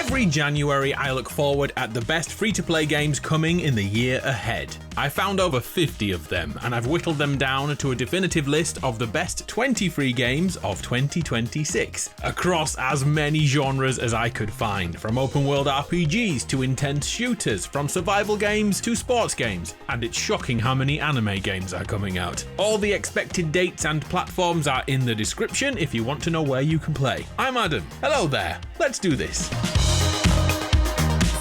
Every January, I look forward at the best free-to-play games coming in the year ahead. I found over 50 of them, and I've whittled them down to a definitive list of the best 20 free games of 2026, across as many genres as I could find, from open-world RPGs to intense shooters, from survival games to sports games, and it's shocking how many anime games are coming out. All the expected dates and platforms are in the description if you want to know where you can play. I'm Adam. Hello there. Let's do this.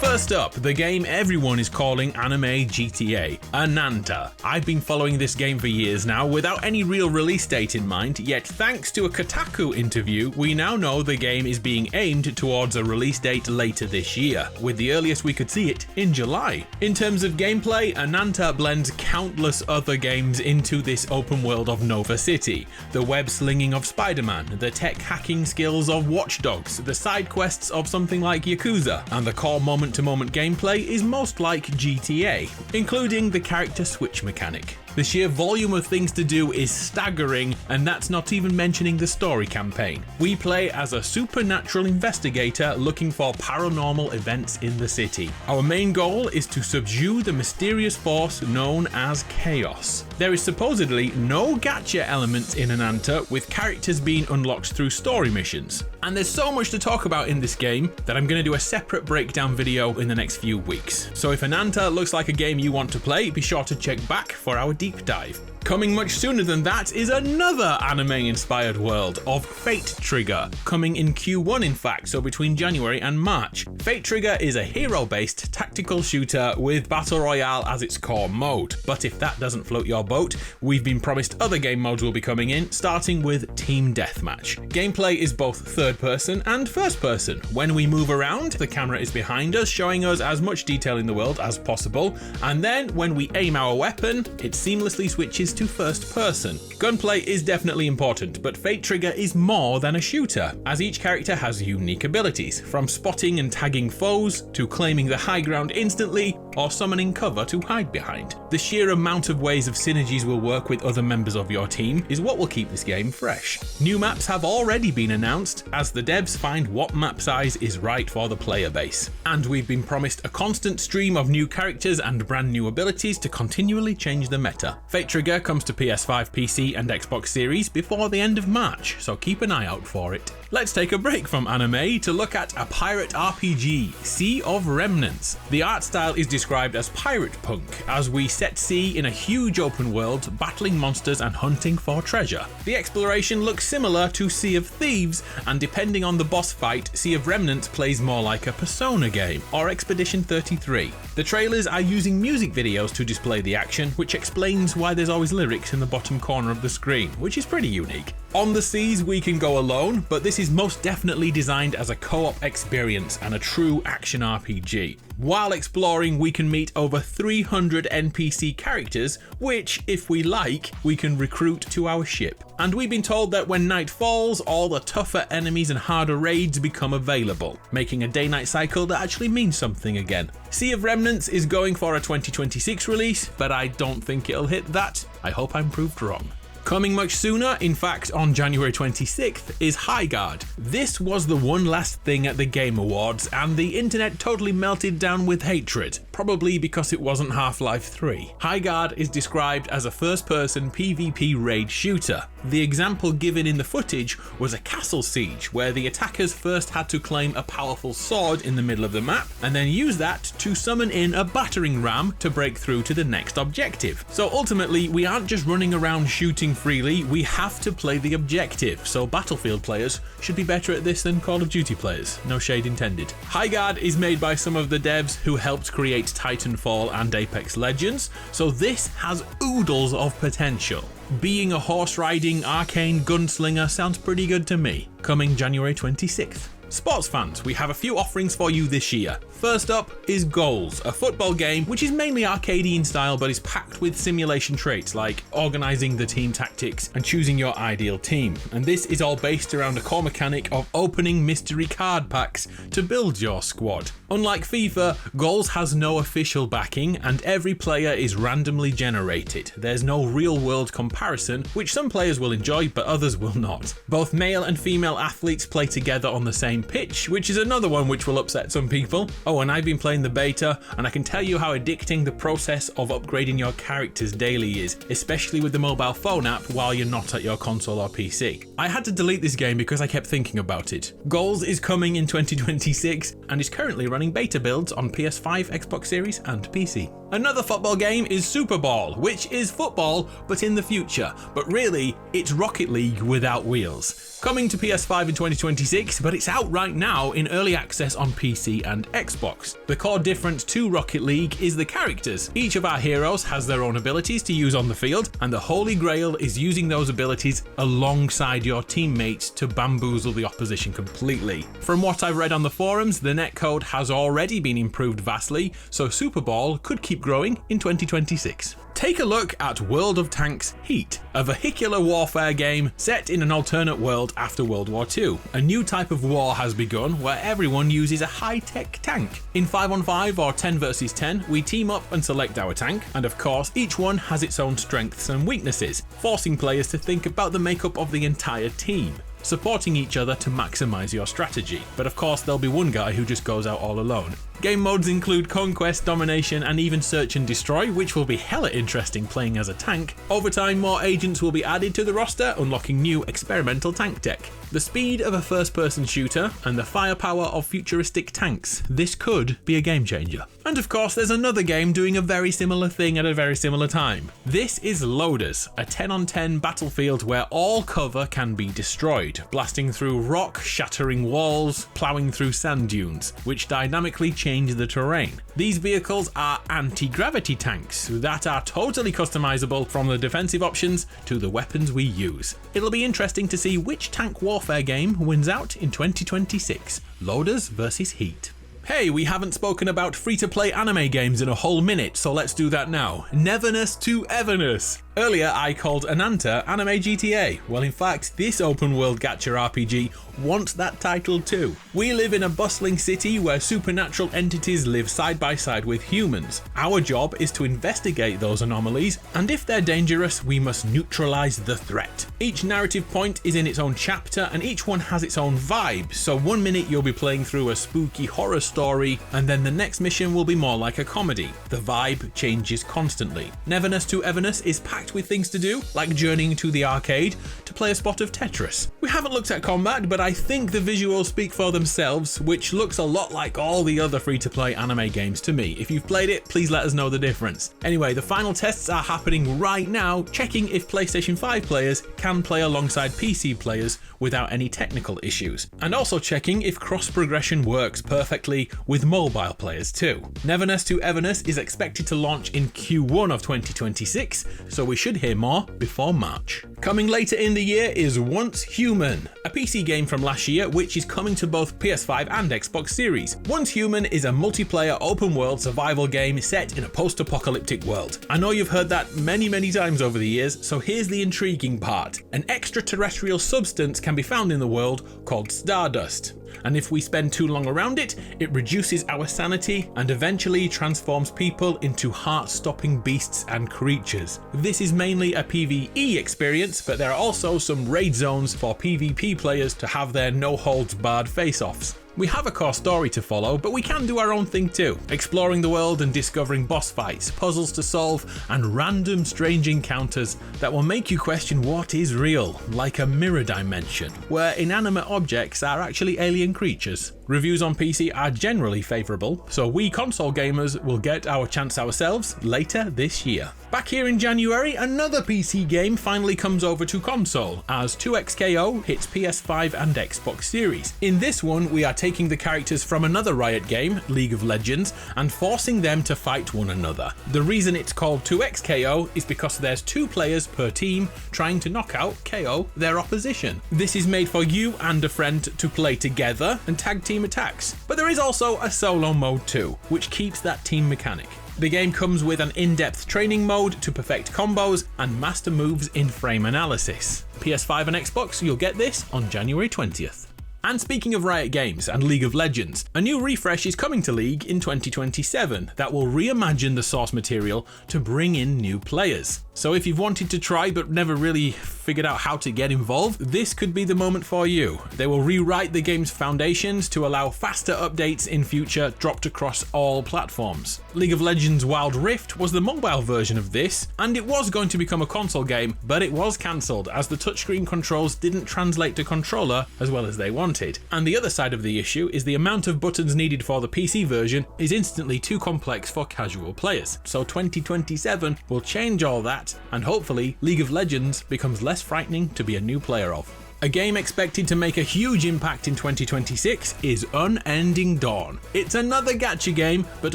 First up, the game everyone is calling anime GTA, Ananta. I've been following this game for years now without any real release date in mind, yet thanks to a Kotaku interview, we now know the game is being aimed towards a release date later this year, with the earliest we could see it in July. In terms of gameplay, Ananta blends countless other games into this open world of Nova City. The web slinging of Spider-Man, the tech hacking skills of Watch Dogs, the side quests of something like Yakuza, and the core moment-to-moment gameplay is most like GTA, including the character switch mechanic. The sheer volume of things to do is staggering, and that's not even mentioning the story campaign. We play as a supernatural investigator looking for paranormal events in the city. Our main goal is to subdue the mysterious force known as Chaos. There is supposedly no Gatcha elements in Ananta, with characters being unlocked through story missions. And there's so much to talk about in this game that I'm going to do a separate breakdown video in the next few weeks. So if Ananta looks like a game you want to play, be sure to check back for our deep dive. Coming much sooner than that is another anime-inspired world of Fate Trigger, coming in Q1 in fact, so between January and March. Fate Trigger is a hero-based tactical shooter with Battle Royale as its core mode, but if that doesn't float your boat, we've been promised other game modes will be coming in, starting with Team Deathmatch. Gameplay is both third person and first person. When we move around, the camera is behind us, showing us as much detail in the world as possible, and then when we aim our weapon, it seamlessly switches to first person. Gunplay is definitely important, but Fate Trigger is more than a shooter, as each character has unique abilities, from spotting and tagging foes, to claiming the high ground instantly, or summoning cover to hide behind. The sheer amount of ways of synergies will work with other members of your team is what will keep this game fresh. New maps have already been announced, as the devs find what map size is right for the player base. And we've been promised a constant stream of new characters and brand new abilities to continually change the meta. Fate Trigger comes to PS5, PC and Xbox Series before the end of March, so keep an eye out for it. Let's take a break from anime to look at a pirate RPG, Sea of Remnants. The art style is described as pirate punk, as we set sea in a huge open world, battling monsters and hunting for treasure. The exploration looks similar to Sea of Thieves, and depending on the boss fight, Sea of Remnants plays more like a Persona game, or Expedition 33. The trailers are using music videos to display the action, which explains why there's always lyrics in the bottom corner of the screen, which is pretty unique. On the seas we can go alone, but this is most definitely designed as a co-op experience and a true action RPG. While exploring, we can meet over 300 NPC characters, which, if we like, we can recruit to our ship. And we've been told that when night falls, all the tougher enemies and harder raids become available, making a day-night cycle that actually means something again. Sea of Remnants is going for a 2026 release, but I don't think it'll hit that. I hope I'm proved wrong. Coming much sooner, in fact on January 26th, is Highguard. This was the one last thing at the Game Awards, and the internet totally melted down with hatred, probably because it wasn't Half-Life 3. Highguard is described as a first-person PvP raid shooter. The example given in the footage was a castle siege, where the attackers first had to claim a powerful sword in the middle of the map, and then use that to summon in a battering ram to break through to the next objective. So ultimately, we aren't just running around shooting freely, we have to play the objective, so Battlefield players should be better at this than Call of Duty players, no shade intended. Highguard is made by some of the devs who helped create Titanfall and Apex Legends, so this has oodles of potential. Being a horse-riding arcane gunslinger sounds pretty good to me. Coming January 26th. Sports fans, we have a few offerings for you this year. First up is Goals, a football game which is mainly arcadey in style but is packed with simulation traits like organising the team tactics and choosing your ideal team. And this is all based around a core mechanic of opening mystery card packs to build your squad. Unlike FIFA, Goals has no official backing and every player is randomly generated. There's no real world comparison, which some players will enjoy but others will not. Both male and female athletes play together on the same same pitch, which is another one which will upset some people. Oh, and I've been playing the beta, and I can tell you how addicting the process of upgrading your characters daily is, especially with the mobile phone app while you're not at your console or PC. I had to delete this game because I kept thinking about it. Goals is coming in 2026 and is currently running beta builds on PS5, Xbox Series and PC. Another football game is Superball, which is football but in the future, but really it's Rocket League without wheels. Coming to PS5 in 2026, but it's out right now in early access on PC and Xbox. The core difference to Rocket League is the characters. Each of our heroes has their own abilities to use on the field, and the holy grail is using those abilities alongside your teammates to bamboozle the opposition completely. From what I've read on the forums, the netcode has already been improved vastly, so Superball could keep growing in 2026. Take a look at World of Tanks Heat, a vehicular warfare game set in an alternate world after World War II. A new type of war has begun where everyone uses a high-tech tank. In 5-on-5 or 10 versus 10, we team up and select our tank, and of course each one has its own strengths and weaknesses, forcing players to think about the makeup of the entire team, supporting each other to maximize your strategy. But of course there'll be one guy who just goes out all alone. Game modes include Conquest, Domination and even Search and Destroy, which will be hella interesting playing as a tank. Over time, more agents will be added to the roster, unlocking new experimental tank tech. The speed of a first-person shooter and the firepower of futuristic tanks. This could be a game changer. And of course there's another game doing a very similar thing at a very similar time. This is Loaders, a 10-on-10 battlefield where all cover can be destroyed, blasting through rock, shattering walls, ploughing through sand dunes, which dynamically change the terrain. These vehicles are anti-gravity tanks that are totally customizable from the defensive options to the weapons we use. It'll be interesting to see which tank warfare game wins out in 2026. Loaders versus Heat. Hey, we haven't spoken about free-to-play anime games in a whole minute, so let's do that now. Neverness to Everness. Earlier I called Ananta Anime GTA. Well, in fact, this open-world Gatcha RPG wants that title too. We live in a bustling city where supernatural entities live side by side with humans. Our job is to investigate those anomalies, and if they're dangerous, we must neutralize the threat. Each narrative point is in its own chapter, and each one has its own vibe. So one minute you'll be playing through a spooky horror story, and then the next mission will be more like a comedy. The vibe changes constantly. Neverness to Everness is packed with things to do, like journeying to the arcade to play a spot of Tetris. We haven't looked at combat, but I think the visuals speak for themselves, which looks a lot like all the other free-to-play anime games to me. If you've played it, please let us know the difference. Anyway, the final tests are happening right now, checking if PlayStation 5 players can play alongside PC players without any technical issues, and also checking if cross-progression works perfectly with mobile players too. Neverness to Everness is expected to launch in Q1 of 2026, so we should hear more before March. Coming later in the year is Once Human, a PC game from last year which is coming to both PS5 and Xbox Series. Once Human is a multiplayer open-world survival game set in a post-apocalyptic world. I know you've heard that many times over the years, so here's the intriguing part. An extraterrestrial substance can be found in the world called stardust, and if we spend too long around it, it reduces our sanity and eventually transforms people into heart-stopping beasts and creatures. This is mainly a PvE experience, but there are also some raid zones for PvP players to have their no-holds-barred face-offs. We have a core story to follow, but we can do our own thing too, exploring the world and discovering boss fights, puzzles to solve, and random strange encounters that will make you question what is real, like a mirror dimension, where inanimate objects are actually alien creatures. Reviews on PC are generally favourable, so we console gamers will get our chance ourselves later this year. Back here in January, another PC game finally comes over to console, as 2XKO hits PS5 and Xbox Series. In this one, we are taking the characters from another Riot game, League of Legends, and forcing them to fight one another. The reason it's called 2XKO is because there's 2 players per team trying to knock out KO their opposition. This is made for you and a friend to play together and tag team attacks, but there is also a solo mode too, which keeps that team mechanic. The game comes with an in-depth training mode to perfect combos and master moves in frame analysis. PS5 and Xbox, you'll get this on January 20th. And speaking of Riot Games and League of Legends, a new refresh is coming to League in 2027 that will reimagine the source material to bring in new players. So if you've wanted to try but never really figured out how to get involved, this could be the moment for you. They will rewrite the game's foundations to allow faster updates in future dropped across all platforms. League of Legends Wild Rift was the mobile version of this, and it was going to become a console game, but it was cancelled as the touchscreen controls didn't translate to controller as well as they wanted. And the other side of the issue is the amount of buttons needed for the PC version is instantly too complex for casual players. So 2027 will change all that, and hopefully League of Legends becomes less frightening to be a new player of. A game expected to make a huge impact in 2026 is Unending Dawn. It's another Gatcha game, but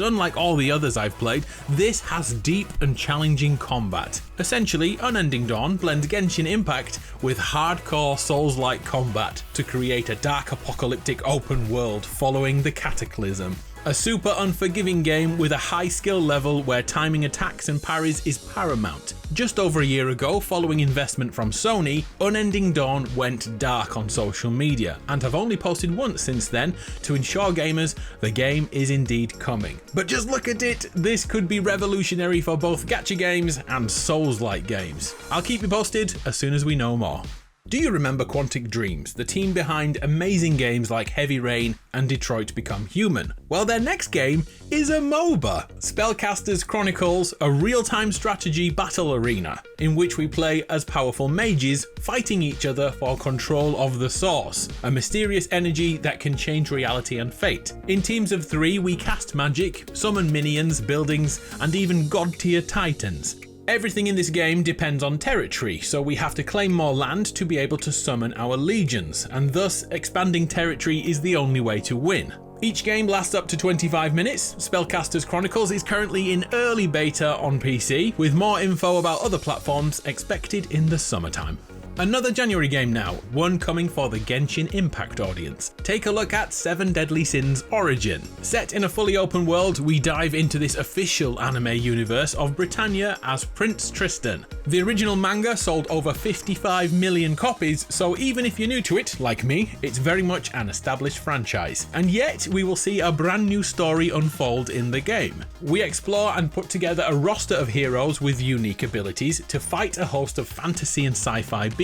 unlike all the others I've played, this has deep and challenging combat. Essentially, Unending Dawn blends Genshin Impact with hardcore Souls-like combat to create a dark apocalyptic open world following the Cataclysm. A super unforgiving game with a high skill level where timing attacks and parries is paramount. Just over a year ago, following investment from Sony, Unending Dawn went dark on social media and have only posted once since then to ensure gamers the game is indeed coming. But just look at it, this could be revolutionary for both Gacha games and Souls-like games. I'll keep you posted as soon as we know more. Do you remember Quantic Dreams, the team behind amazing games like Heavy Rain and Detroit Become Human? Well, their next game is a MOBA, Spellcasters Chronicles, a real-time strategy battle arena in which we play as powerful mages fighting each other for control of the source, a mysterious energy that can change reality and fate. In teams of 3, we cast magic, summon minions, buildings, and even god-tier titans. Everything in this game depends on territory, so we have to claim more land to be able to summon our legions, and thus expanding territory is the only way to win. Each game lasts up to 25 minutes. Spellcasters Chronicles is currently in early beta on PC, with more info about other platforms expected in the summertime. Another January game now, one coming for the Genshin Impact audience. Take a look at 7 Deadly Sins Origin. Set in a fully open world, we dive into this official anime universe of Britannia as Prince Tristan. The original manga sold over 55 million copies, so even if you're new to it, like me, it's very much an established franchise. And yet, we will see a brand new story unfold in the game. We explore and put together a roster of heroes with unique abilities to fight a host of fantasy and sci-fi beings.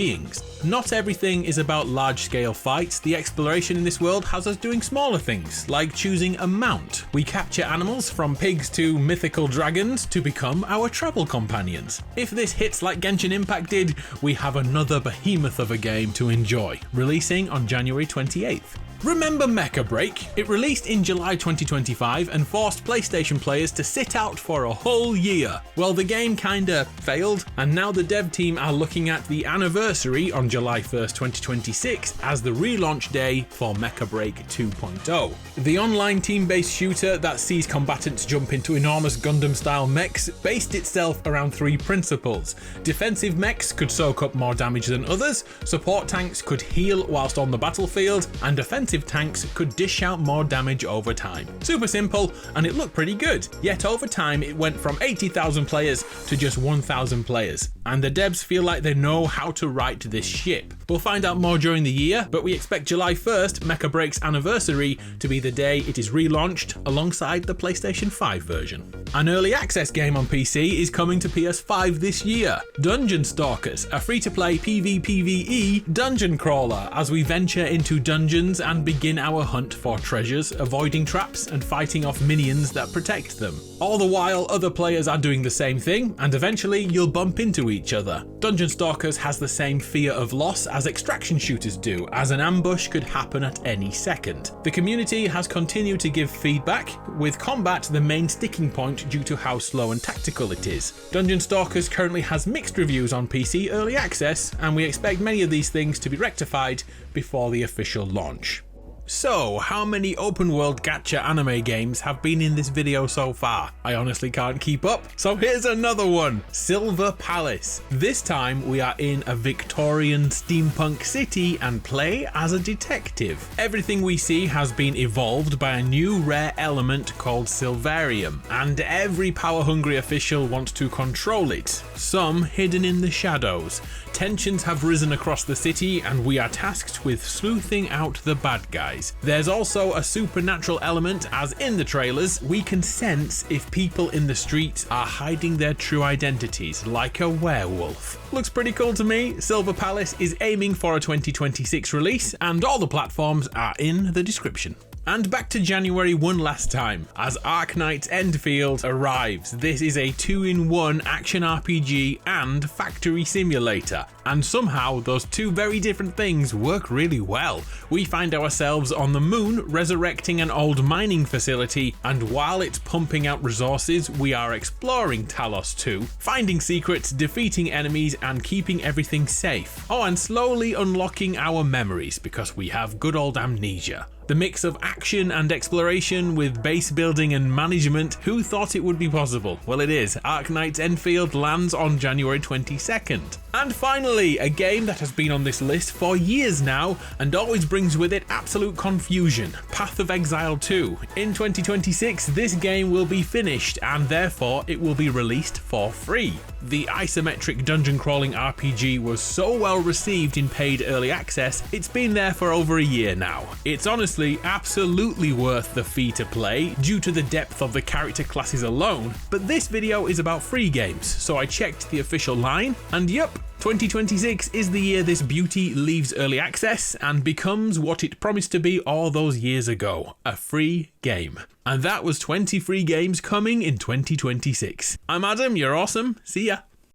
Not everything is about large-scale fights. The exploration in this world has us doing smaller things, like choosing a mount. We capture animals from pigs to mythical dragons to become our travel companions. If this hits like Genshin Impact did, we have another behemoth of a game to enjoy, releasing on January 28th. Remember Mecha Break? It released in July 2025 and forced PlayStation players to sit out for a whole year. Well, the game kinda failed, and now the dev team are looking at the anniversary on July 1st, 2026 as the relaunch day for Mecha Break 2.0. The online team-based shooter that sees combatants jump into enormous Gundam-style mechs based itself around 3 principles. Defensive mechs could soak up more damage than others, support tanks could heal whilst on the battlefield, and offensive tanks could dish out more damage over time. Super simple, and it looked pretty good, yet over time it went from 80,000 players to just 1,000 players, and the devs feel like they know how to right this ship. We'll find out more during the year, but we expect July 1st, Mecha Break's anniversary, to be the day it is relaunched alongside the PlayStation 5 version. An early access game on PC is coming to PS5 this year, Dungeon Stalkers, a free-to-play PvPvE dungeon crawler as we venture into dungeons and begin our hunt for treasures, avoiding traps and fighting off minions that protect them. All the while, other players are doing the same thing, and eventually you'll bump into each other. Dungeon Stalkers has the same fear of loss as extraction shooters do, as an ambush could happen at any second. The community has continued to give feedback, with combat the main sticking point due to how slow and tactical it is. Dungeon Stalkers currently has mixed reviews on PC early access, and we expect many of these things to be rectified before the official launch. So, how many open world gacha anime games have been in this video so far? I honestly can't keep up, so here's another one, Silver Palace. This time we are in a Victorian steampunk city and play as a detective. Everything we see has been evolved by a new rare element called Silvarium, and every power-hungry official wants to control it, some hidden in the shadows. Tensions have risen across the city and we are tasked with sleuthing out the bad guys. There's also a supernatural element, as in the trailers, we can sense if people in the streets are hiding their true identities, like a werewolf. Looks pretty cool to me. Silver Palace is aiming for a 2026 release, and all the platforms are in the description. And back to January one last time, as Arknights Endfield arrives. This is a 2-in-1 action RPG and factory simulator, and somehow those two very different things work really well. We find ourselves on the moon resurrecting an old mining facility, and while it's pumping out resources, we are exploring Talos 2, finding secrets, defeating enemies, and keeping everything safe. Oh, and slowly unlocking our memories because we have good old amnesia. The mix of action and exploration with base building and management, who thought it would be possible? Well, it is. Arknights Endfield lands on January 22nd. And finally, a game that has been on this list for years now and always brings with it absolute confusion, Path of Exile 2. In 2026, this game will be finished and therefore it will be released for free. The isometric dungeon crawling RPG was so well received in paid early access, it's been there for over a year now. It's honestly absolutely worth the fee to play due to the depth of the character classes alone, but this video is about free games, so I checked the official line, and yup, 2026 is the year this beauty leaves early access and becomes what it promised to be all those years ago, a free game. And that was 20 free games coming in 2026. I'm Adam, you're awesome, see ya.